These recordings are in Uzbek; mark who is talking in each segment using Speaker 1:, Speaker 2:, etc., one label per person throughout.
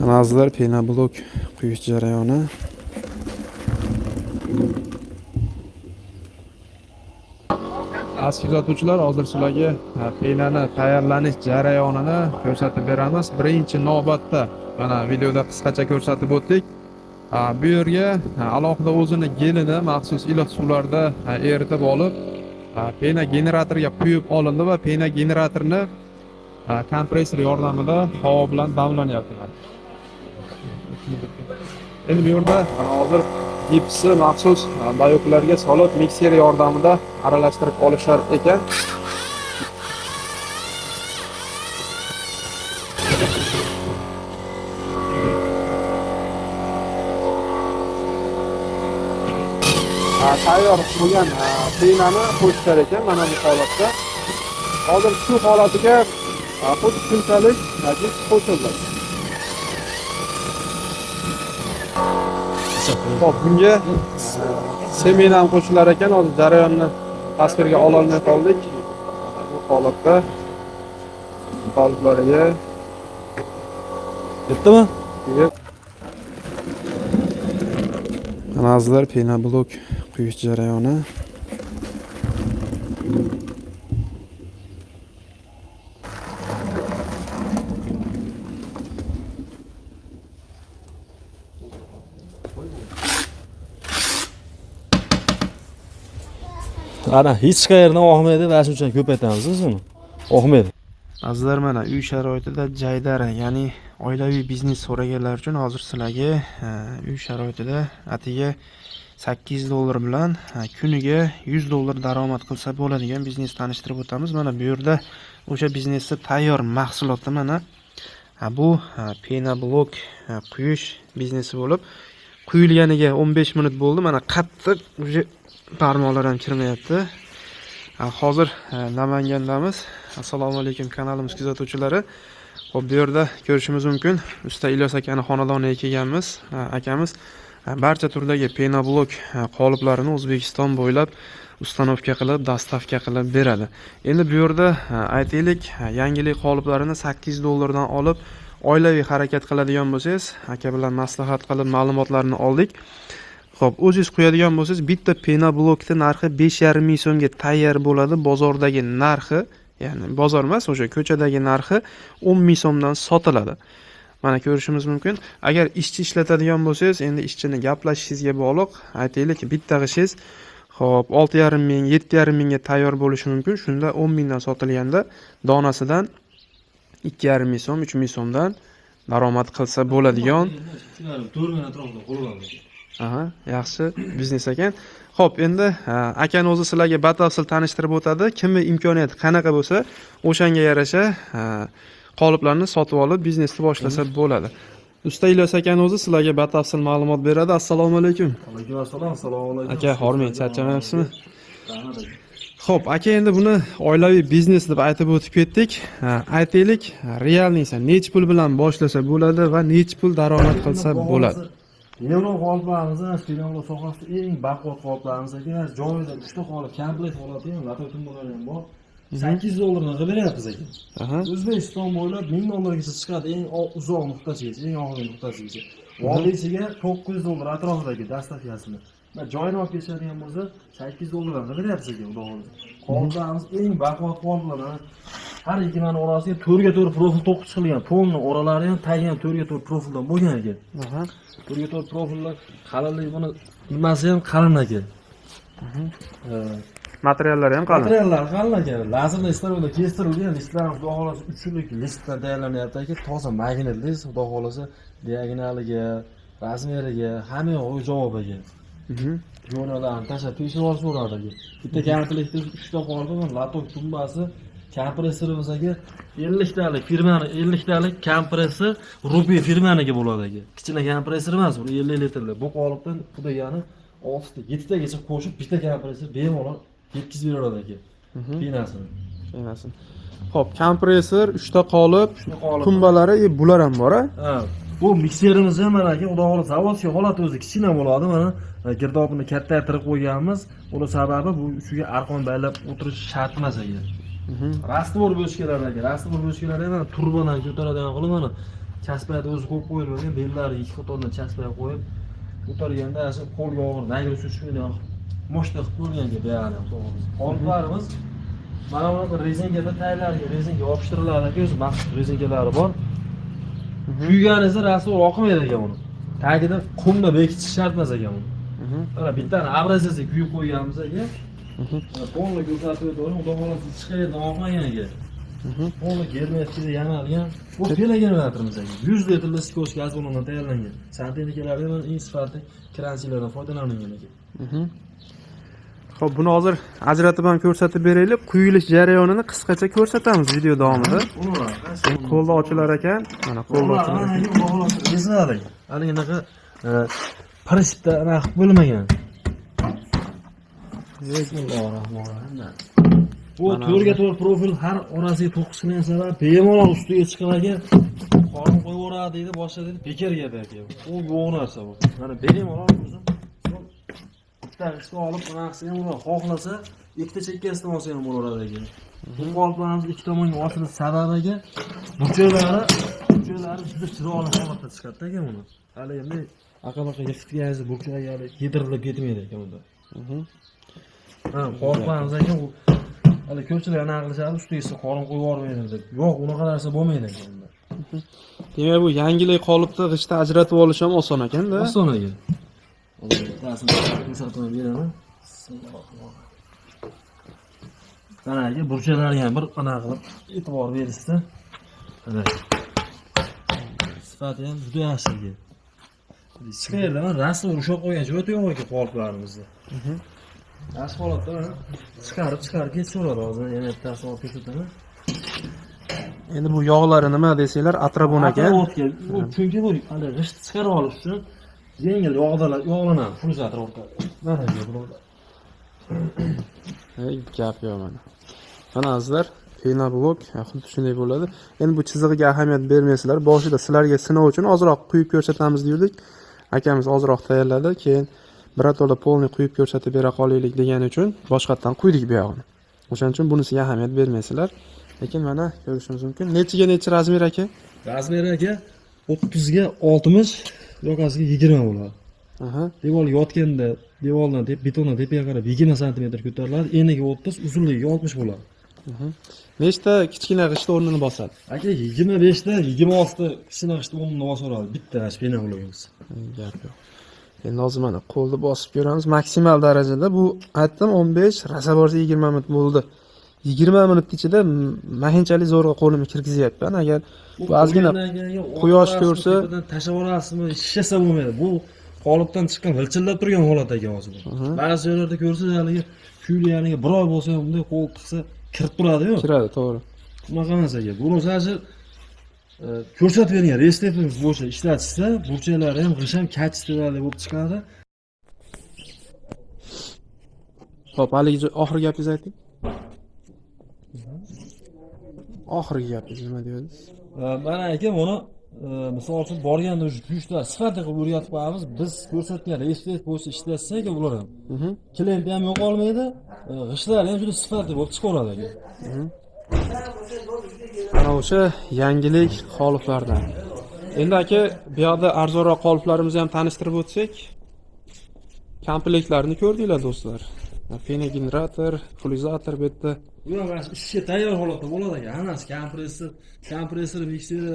Speaker 1: Nazlar pena-blok quyish jarayoni. Aziz kuzatuvchilar, hozir sizlarga penani tayyorlanish jarayonini ko'rsatib beramiz. Birinchi navbatda mana videoda qisqacha ko'rsatib o'tdik. Bu yerga alohida o'zini gelini maxsus iliq suvlarda eritib olib, pena generatorga quyib olindi va pena generatorni kompressor yordamida havo bilan damlanyapti. Endi bu yerda hozir gipsni maxsus bayoklarga solib mikser yordamida aralashtirib olishar ekan. Tayyor bo'lgan penani qo'shishar ekan mana bu holatda. Hozir shu holatiga xuddi shunchalik gips qo'shildi. Xo'p, bunga semen ham qo'shilar ekan. Hozir jarayonni tasvirga ola olmay qoldik. Bu holatda qoldiqlariga yetdimi? Nazlar pena-blok quyish jarayoni.
Speaker 2: Ana hech qayerdan oqmaydi, va shuncha ko'paytamiz biz uni. Oqmaydi.
Speaker 1: Azizlar, mana uy sharoitida jaydari, ya'ni oilaviy biznes so'raganlar uchun hozir sizlarga uy sharoitida atiga $8 bilan kuniga $100 daromad qilsa bo'ladigan biznes tanishtirib o'tamiz. Mana bu yerda o'sha biznesda tayyor mahsulotni mana bu pena-blok quyish biznesi bo'lib, quyilganiga 15 minut bo'ldi. Mana qattiq o'sha barmoqlar ham kirmayapti. Hozir Namangandamiz. Assalomu alaykum kanalimiz kuzatuvchilari. Xo'p, bu yerda ko'rishimiz mumkin. Usta Ilyos akani xonadoniga kelganmiz. Akamiz barcha turdagi pena-blok qoliplarini O'zbekiston bo'ylab ustanovka qilib, dastavka qilib beradi. Endi bu yerda aytaylik, yangilik qoliplarini $8 dan olib, oilaviy harakat qiladigan bo'lsangiz, aka bilan maslahat qilib ma'lumotlarni oldik. Xo'p, o'zingiz qo'yadigan bo'lsangiz, bitta pena-blokning narxi 5,5 ming so'mga tayyor bo'ladi. Bozordagi narxi, ya'ni bozor emas, o'sha ko'chadagi narxi 10 ming so'mdan sotiladi. Mana ko'rishimiz mumkin. Agar ishchi ishlatadigan bo'lsangiz, endi ishchini gaplashishingizga bog'liq. Aytaylik, bitta g'ishingiz xo'p 6,5 ming, 7,5 mingga tayyor bo'lishi mumkin. Shunda 10 mingdan sotilganda donasidan 2,5 ming so'm, 3 ming so'mdan daromad qilsa bo'ladigan. Aha, yaxshi biznes ekan. Xo'p, endi akani o'zi sizlarga batafsil tanishtirib o'tadi. Kimni imkoniyati qanaqa bo'lsa, o'shanga yarasha qoliplarni sotib olib biznesni boshlasa bo'ladi. Usta Ilyos akani o'zi sizlarga batafsil ma'lumot beradi. Assalomu alaykum.
Speaker 2: Alaykum assalom, assalomu alaykum.
Speaker 1: Aka, hormang, charchamayapsizmi? Xo'p, aka, endi buni oilaviy biznes deb aytib o'tib ketdik. Aytaylik, realniysa necha pul bilan boshlasa bo'ladi va necha pul daromad qilsa bo'ladi?
Speaker 2: Yevro qoliplarimizni Shrilanka sohasida eng baquvvat qoliplarimiz ekan. Joyida 3 ta qolip komplet holati ham, latotum bo'lgan bor. $8 dan beryapmiz ekan. O'zbekiston bo'ylab $1000 gacha chiqadi, eng uzoq nuqtasigacha, eng oxirgi nuqtasigacha. Vodiysiga $900 atrofidagi dastavkasini. Men joyini olib ketadigan bo'lsa, $8 dan beryapmiz ekan, xudo xohlasa. Qoliplarimiz eng baquvvat qoliplar. Har ikkimani orasiga 4 ga 4 profil to'qib chiqilgan. Polni oralari ham, tagi ham 4 ga 4 profildan bo'lgan ekan. 4 ga 4 profillar qalinligi buni nimasi ham qalin ekan.
Speaker 1: Materiallari ham qalin.
Speaker 2: Materiallar qalin ekan. Lazerli istaloda kestirilgan listlar, xudo xohlasa 3 yillik listlar tayyorlanyapti ekan. Toza magnit list, xudo xohlasa diagonaliga, razmeriga hamma yo'q javob ekan. Jo'nalarni tashlab tekshirib olsa bo'ladi ekan. Bitta komplektda 3 ta qoldi, latok tumbasi, kompressorimizdagi 50 talik firmani 50 talik kompressor Ruby firmaniga bo'ladi ekan. Kichkina kompressor emas, bu 50 litrli. Bu qolipdan pudagani 6 ta, 7 tagacha qo'shib bitta kompressor bemalol yetkazib beradi ekan. Penasini.
Speaker 1: Xo'p, kompressor, 3 ta qolip, tumbalari, bular ham bor-a?
Speaker 2: Ha. Bu mikserimiz ham mana aka, xudo xohlasa zavodskiy holati o'zi kichkina bo'ladi. Mana girdobini kattaytirib qo'yganmiz. Uning sababi bu uchiga arqon baylab o'tirish shart emas ekan. Rastvor bo'shkalar ekan. Rastvor bo'shkalari mana turbodan ko'taradigan qilib mana chasbayni o'zi qo'yib qo'yilgan, bellari ikki qatordan chasbay qo'yib, ko'targanda asl qo'lga og'ir, nagri suchkini moshta qilib qo'yilgan buyog'ini to'g'risi. Qoliplarimiz mana bunaqa rezingada taylarga rezinga yopishtiriladi aka, o'zi maxsus rezingalari bor. Kuyganingizda rasvor oqmaydi ekan uni. Tagida qumda bekitish shart emas ekan uni. Mana bittani abrazasiga kuyib qo'yganmiz aka. Qo'lni ko'rsatib o'tdim, xudo xolasi chiqayotgan oqmagan ekan. Qo'lni germetikda yanalgan. Bu pelageneratorimiz ekan. 100 litrli skos gaz balonidan tayyorlangan. Santexnikalardan eng sifatli kransiyalardan foydalanilgan ekan.
Speaker 1: Xo'p, buni hozir ajratib ham ko'rsatib beraylik. Quyilish jarayonini qisqacha ko'rsatamiz video davomida. Qo'lda ochilar ekan. Mana qo'lda ochilar ekan.
Speaker 2: Eziladi. Hali unaqa prinsipda aniq bo'lmagan. Bu to'rga to'g'ri profil har orasiga 9 klansalar bemalol ustiga chiqargan qorin qo'yib yuboradi deydi, boshqa deydi, bekor gap aka. U yo'q narsa bu. Mana bemalol o'zim bitta qishda olib mana qilsa ham bo'ladi. Xohlasa ikkita chekkasidan olsa ham bo'laveradi ekan. Bu qoliplarimiz ikki tomonga ochilish sababiga burchaklari juda chiroyli holatda chiqadi ekan buni. Hali endi aqabaqa yiqitganingizda burchaklari yedirilib ketmaydi ekan unda. Ha, qoliplarimiz ekan u hali ko'pchilik anaqa qilishadi, ustiga qorin qo'yib yubormaydi deb. Yo'q, unaqa narsa bo'lmaydi ekan unda.
Speaker 1: Demak, bu yangilik qolipni g'ishtda ajratib olish ham oson ekan-da.
Speaker 2: Oson ekan. Ko'rsatib beraman. Mana aka burchalarga ham bir anaqa qilib e'tibor berishsa. Mana sifati ham juda yaxshi ekan. Chiqaylardan rasm ushab qo'ygan joyi yo'q ekan qoliplarimizda. Yaxshi holatda mana chiqarib ketaveradi hozir. Yana bittasi olib ko'rsataman.
Speaker 1: Endi bu yog'lari nima desanglar, atrabon ekan.
Speaker 2: Bu chunki bu hali g'isht chiqarib olish uchun yengil yog'lanadi, fruzator orqali. Mana bular.
Speaker 1: Gap yo'q mana. Mana azizlar, pena-blok xuddi shunday bo'ladi. Endi bu chizig'iga ahamiyat bermaysizlar. Boshida sizlarga sinov uchun ozroq quyib ko'rsatamiz dedik. Akamiz ozroq tayyorladi, keyin birato'la polni quyib ko'rsatib bera qolaylik degani uchun boshqatdan quydik bu yog'ini. O'shaning uchun bunisiga ahamiyat bermaysizlar. Lekin mana ko'rishingiz mumkin. Necha razmer aka?
Speaker 2: Razmer aka 30 ga 60, yoqasiga 20 bo'ladi. Devor yotganda devordan betondan tepaga qarab 20 sm ko'tariladi, eniga 30, uzunligiga 60 bo'ladi.
Speaker 1: Nechta kichkina g'isht o'rnini bosadi?
Speaker 2: Aka 25 ta 26 ta kichkina g'isht o'rnini bosaveradi bitta pena bo'lganimiz.
Speaker 1: Gap yo'q. Endi hozir mana qo'lda bosib ko'ramiz. Maksimal darajada bu aytdim 15, rosa borsa 20 minut bo'ldi. 20 minut ichida mahinchalik zo'rg'a qo'limni kirgizyapman. Agar bu ozgina quyosh ko'rsa,
Speaker 2: tashlab olasizmi, shishasa bo'lmaydi. Bu qolipdan chiqqan g'ilchillab turgan holat ekan hozir. Ba'zi joylarda ko'rsangiz, haligi kuylganiga bir oy bo'lsa ham bunday qo'l tiqsa kirib turadi-yu.
Speaker 1: Kiradi, to'g'ri.
Speaker 2: Bunaqa emas ekan. Buni hozir ko'rsatib bergan retseptimiz bo'yicha ishlatishsa, burchaklari ham g'ish ham kachistali bo'lib chiqadi.
Speaker 1: Xo'p, haligi oxirgi gapingizni ayting. Oxirgi gapingiz nima deyapsiz?
Speaker 2: Mana aka buni misol uchun borganda kuyishda sifatli qilib o'rgatib qo'yamiz. Biz ko'rsatgan resepт bo'yicha ishlatsa aka bular ham. Klient ham yo'qolmaydi, g'ishtlar ham juda sifatli bo'lib chiqaveradi aka.
Speaker 1: Mana o'sha yangilik qoliplardan. Endi aka, bu yoqda arzonroq qoliplarimizni ham tanishtirib o'tsak, komplektlarni ko'rdinglar do'stlar. Pena generator, fluizator bu yerda.
Speaker 2: Bu ham ishga tayyor holatda bo'ladi aka. Hammasi kompressor, mikseri,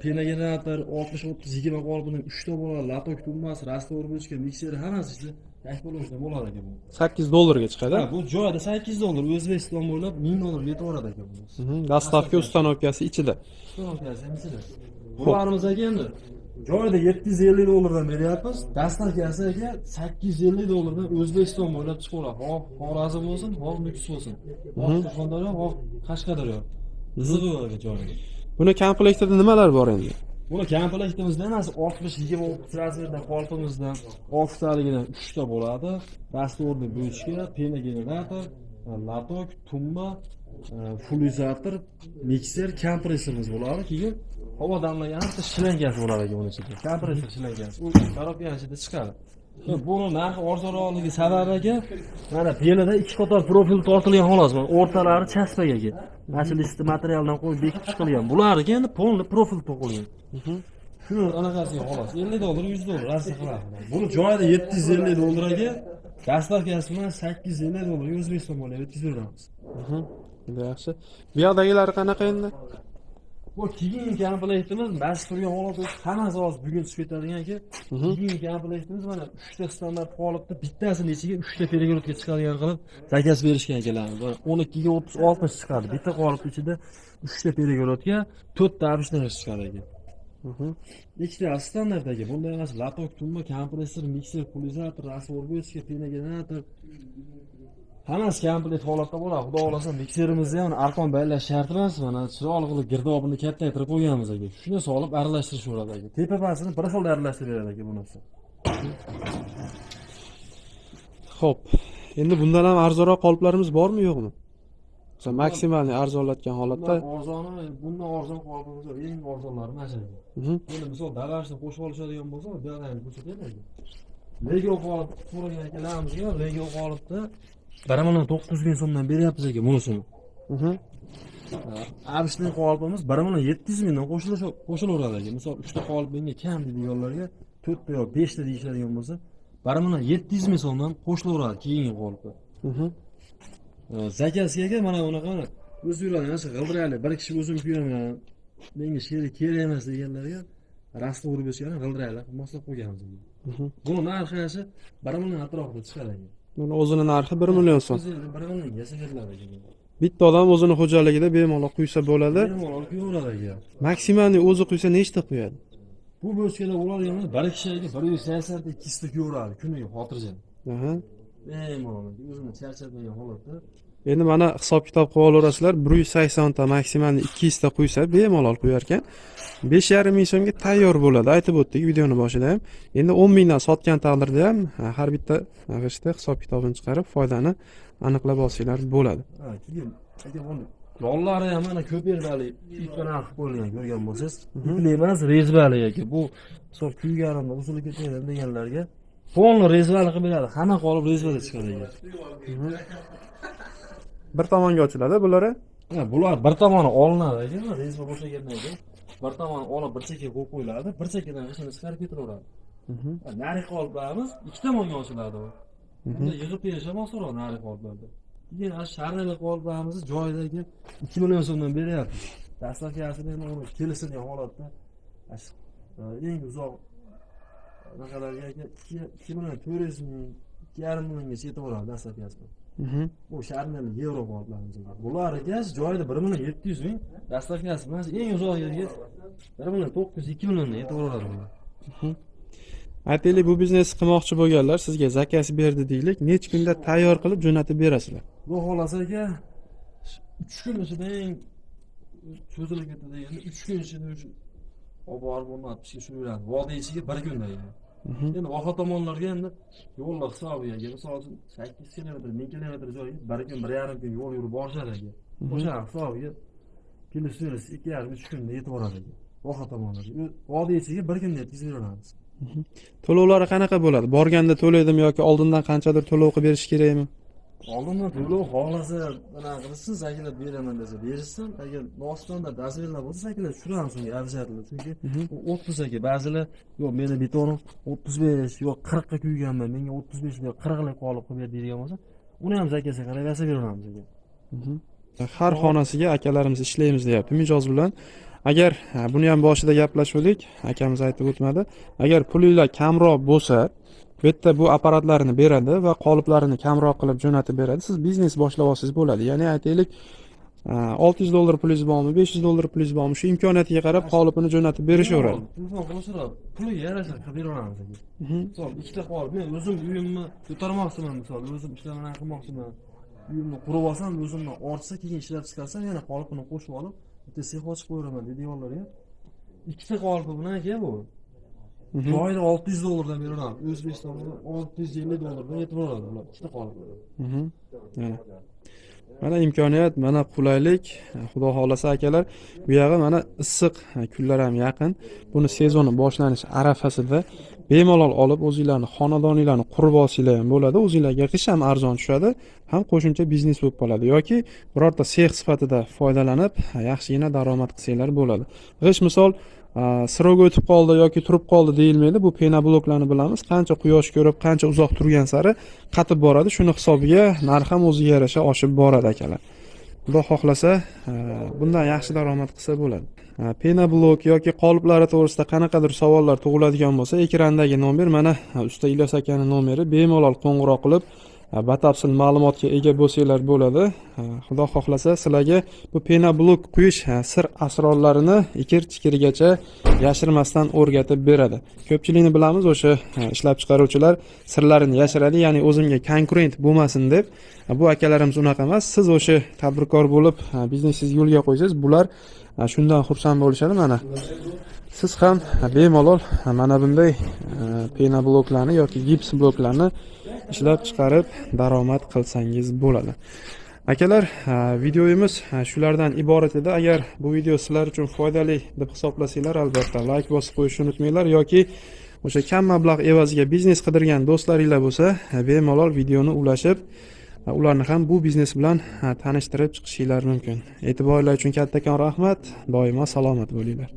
Speaker 2: pena generator, 60-30-20 qolipining 3 ta bo'ladi, latok tumbasi, rastvor bo'chka, mikseri hammasi ishda yakbolashda bo'ladi aka bu. $8 chiqadi. Ha, bu joyda $8, O'zbekiston bo'ylab $1000 yetaveradi aka bu.
Speaker 1: Dastavka ustanovkasi ichida.
Speaker 2: Ustanovkasi ichida. Bularimiz aka endi joyida $750 dan beryapmiz. Dastavkasi aka $850 dan O'zbekiston bo'ylab chiqaveradi. Xoh Xorazm bo'lsin, xoh Nukus bo'lsin. Xoh Surxondaryo, xoh Qashqadaryo. Qizig'i aka joyiga.
Speaker 1: Buni komplektida nimalar bor endi?
Speaker 2: Buni komplektimizda emas 60-20 razmerdan qolipimizdan 6 taligidan 3 ta bo'ladi. Dasturni bo'chka, pena generator, latok, tumba, fluizator, mikser, kompressorimiz bo'ladi. Keyin havo damlagani shlenkasi bo'ladi aka uning ichida. Kompressor shlenkasi. U korobkaning ichida chiqadi. Buni narxi arzonroqligi sababiga mana pelada ikki qator profil tortilgan xolos. Mana o'rtalari chaspaga. Nachalistni materialdan qo'yib bekitib chiqilgan. Bularga endi polni profil to'qilgan. Shuni anaqasiga xolos. 50 dollar, 100 dollar arsa qiladi. Buni joyida 750 dollarga dastlabkasi bilan 850 dollarga O'zbekiston bo'ylab yetkazib beramiz.
Speaker 1: Juda yaxshi. Bu yoqdagilar qanaqa endi?
Speaker 2: Bu keyingi komplektimiz bas turgan holat hammasi hozir bugun tushib ketadigan-ki, keyingi komplektimiz mana 3 ta standart holatda bittasini ichiga 3 ta перегородка chiqadigan qilib zakaz berishgan ekanlarmiz. 12 ga 30 60 chiqadi. Bitta qolipni ichida 3 ta перегородка, 4 ta обычный chiqadi ekan. Ikkita standart ekan. Bunday emas, latok, tumba, kompressor, mikser, pulizatор, rasvorboyska, penogenerator hammasi komplekt holatda bo'ladi. Xudo xolasa mikserimizni ham arqon baylash shart emas, mana chiroyli qilib girdobini kattaytirib qo'yganmiz aka. Shuni solib aralashtirishveradi aka. Tepa-pastini bir xil aralashtirib beradi aka bu narsa.
Speaker 1: Xo'p. Endi bundan ham arzonroq qoliplarimiz bormi, yo'qmi? Masalan, maksimalni arzonlatgan holatda
Speaker 2: bundan arzon qolipimiz yo'q. Eng arzonlari mana shu. Endi misol bagajni qo'shib olishadigan bo'lsa, bu yoqdan ko'rsatadi. Lego qolib so'ragan akalarimiz-ga Lego qolibda 1.9 ming so'mdan beryapmiz aka bunisini. Abishning qolipimiz 1.700 mingdan qo'shilaveradi aka. Misol 3 ta qolip menga kam deydiganlarga 4 ta yo 5 ta deyishadigan bo'lsa, 1.700 ming so'mdan qo'shilaveradi keyingi qolipda. Zakazga mana bunaqa o'zinglarni yaxshi g'ildiraylik, bir kishi o'zim kuyaman, menga sherik kerak emas deganlarga rastga urib berishgan g'ildiraylik moslab qo'yganmiz. Buni narxi 1 million atrofida chiqadi aka.
Speaker 1: Buni o'zining narxi 1 million so'm.
Speaker 2: 1 million yasaganlar ekan.
Speaker 1: Bitta odam o'zining xo'jaligida bemalol quysa bo'ladi.
Speaker 2: Bemalol kuyaveradi aka.
Speaker 1: Maksimalni o'zi quysa nechta quyadi?
Speaker 2: Bu bo'chkada bo'ladigan bir kishiga 180 ta 200 ta kuyaveradi kuniga xotirjam. Bemalol o'zini charchatmagan holatda.
Speaker 1: Endi mana hisob-kitob qilib olaverasizlar. 180 ta maksimalni 200 ta quysa bemalol quyar ekan. 5,5 ming so'mga tayyor bo'ladi. Aytib o'tdik videoning boshida ham. Endi 10 mingdan sotgan taqdirda ham har bitta g'ishda hisob-kitobini chiqarib, foydani aniqlab olsanglar bo'ladi.
Speaker 2: Ha, keyin aka buni yollari ham mana ko'p yerda ipdan qilib qo'yilgan ko'rgan bo'lsangiz. Ipli emas, rezbali aka. Bu misol kuyganimda usulga ketgan deganlarga polni rezbali qilib beradi. Hamma qolib rezbali chiqadi aka.
Speaker 1: Bir tomonga ochiladi bular.
Speaker 2: Ha, bular bir tomoni olinadi aka, rezba bo'shagandan keyin bir tomoni olib bir chekka qo'yib qo'yiladi, bir chekkadan ishini chiqarib ketaveradi. Nari qoliplarimiz ikki tomonga ochiladi u. Bunda yig'ib berish ham osonroq nari qoliplarda. Keyin sharnali qoliplarimizni joyidagi 2 million so'mdan beryapmiz. Dastlabkasini ham uni kelishilgan holatda eng uzoq narsalarga 2 million 400 ming, 2,5 milliongacha yetaveradi dastlabkasini. Bu sharnali yevro qoliplarimiz. Bularga joyida 1 million 700 ming, dastlabkasi emas, eng uzoq yerga 1 million 900, 2 milliondan yetaveradi bular.
Speaker 1: Aytaylik, bu biznes qilmoqchi bo'lganlar sizga zakaz berdi deylik, necha kunda tayyor qilib jo'natib berasizlar?
Speaker 2: Bu xolasaga 3 kun ichida eng cho'zilib ketadi endi 3 kun ichida olib borib o'rnatishga shuriladi. Vodiy ichiga 1 kunda endi. Endi voha tomonlarga endi yo'llar hisobiga, misol uchun 8 kilometr, 1000 kilometr joyga 1 kun, 1,5 kun yo'l yurib borishadi aka. O'sha hisobiga kilometr 2,5-3 kunda yetib boradi aka. Voha tomonlarga. Vodiy ichiga 1 kunda yetkazib beramiz.
Speaker 1: To'lovlari qanaqa bo'ladi? Borganda to'laydimi yoki oldindan qanchadir to'lov qilib berish kerakmi?
Speaker 2: Oldindan to'lov xohlasa mana qilsin, saklab beraman desa berishsin. Agar nostandart dasturlar bo'lsa saklab tushiramiz unga ajratli. Chunki u 30 aka, ba'zilar yo'q meni betonim 35 yo'q 40 ga kuyganman, menga 35 yo'q 40 lik qolib qo'yib deydigan bo'lsa, uni ham zakasiga qarab yasab beramiz aka.
Speaker 1: Har xonasiga akalarimiz ishlaymiz deyapti mijoz bilan. Agar buni ham boshida gaplashdik, akamiz aytib o'tmadi. Agar pulinglar kamroq bo'lsa, bu yerda bu apparatlarni beradi va qoliplarini kamroq qilib jo'natib beradi. Siz biznes boshlab olsangiz bo'ladi. Ya'ni aytaylik, 600 dollar pulingiz bormi, 500 dollar pulingiz bormi, shu imkoniyatiga qarab qolipini jo'natib berishaveradi.
Speaker 2: Puliga yarasha qilib beramiz aka. Misol, ikkita qolip, men o'zim uyimni ko'tarmoqchiman, misol, o'zim ishlarni qilmoqchiman. Uyimni qurib olsam, o'zimdan ortsa, keyin ishlab chiqarsam, yana qolipini qo'shib olib, bitta sex ochib qo'yaman deydiganlarga. Ikkita qolipi bilan aka bu. Joyida 600 dollardan beraman. O'zbekistonda 650 dollardan yetib boradi bular. Ikkita qolip. Mana imkoniyat, mana qulaylik. Xudo xolasa akalar, bu yog'i mana issiq kunlar ham yaqin. Buni sezoni boshlanish arafasida
Speaker 1: bemalol olib o'zinglarni xonadoninglarni qurib olsanglar ham bo'ladi. O'zinglarga qish ham arzon tushadi, ham qo'shimcha biznes bo'lib qoladi yoki birorta sex sifatida foydalanib yaxshigina daromad qilsanglar bo'ladi. G'ish misol sirog o'tib qoldi yoki turib qoldi deyilmaydi. Bu pena bloklarni bilamiz, qancha quyosh ko'rib, qancha uzoq turgan sari qatib boradi. Shuni hisobiga narx ham o'ziga yarasha oshib boradi akalar. Xudo xohlasa, bundan yaxshi daromad qilsa bo'ladi. Pena blok yoki qoliplari to'g'risida qanaqadir savollar tug'iladigan bo'lsa, ekrandagi nomer mana usta Ilyos akaning nomeri, bemalol qo'ng'iroq qilib batafsil ma'lumotga ega bo'lsanglar bo'ladi. Xudo xohlasa sizlarga bu pena blok quyish sir asrorlarini ikir-chikirigacha yashirmasdan o'rgatib beradi. Ko'pchilikni bilamiz, o'sha ishlab chiqaruvchilar sirlarini yashiradi, ya'ni o'zimga konkurent bo'lmasin deb. Bu akalarimiz unaqa emas. Siz o'sha tadbirkor bo'lib biznesingizni yo'lga qo'ysangiz, bular shundan xursand bo'lishadi. Mana siz ham bemalol mana bunday pena bloklarni yoki gips bloklarni ishlab chiqarib daromad qilsangiz bo'ladi. Akalar, videomiz shulardan iborat edi. Agar bu video sizlar uchun foydali deb hisoblasanglar, albatta like bosib qo'yishni unutmanglar yoki o'sha kam mablag' evaziga biznes qidirgan do'stlaringlar bo'lsa, bemalol videoni ulashib, ularni ham bu biznes bilan tanishtirib chiqishinglar mumkin. E'tiboringlar uchun kattakon rahmat. Doimo salomat bo'linglar.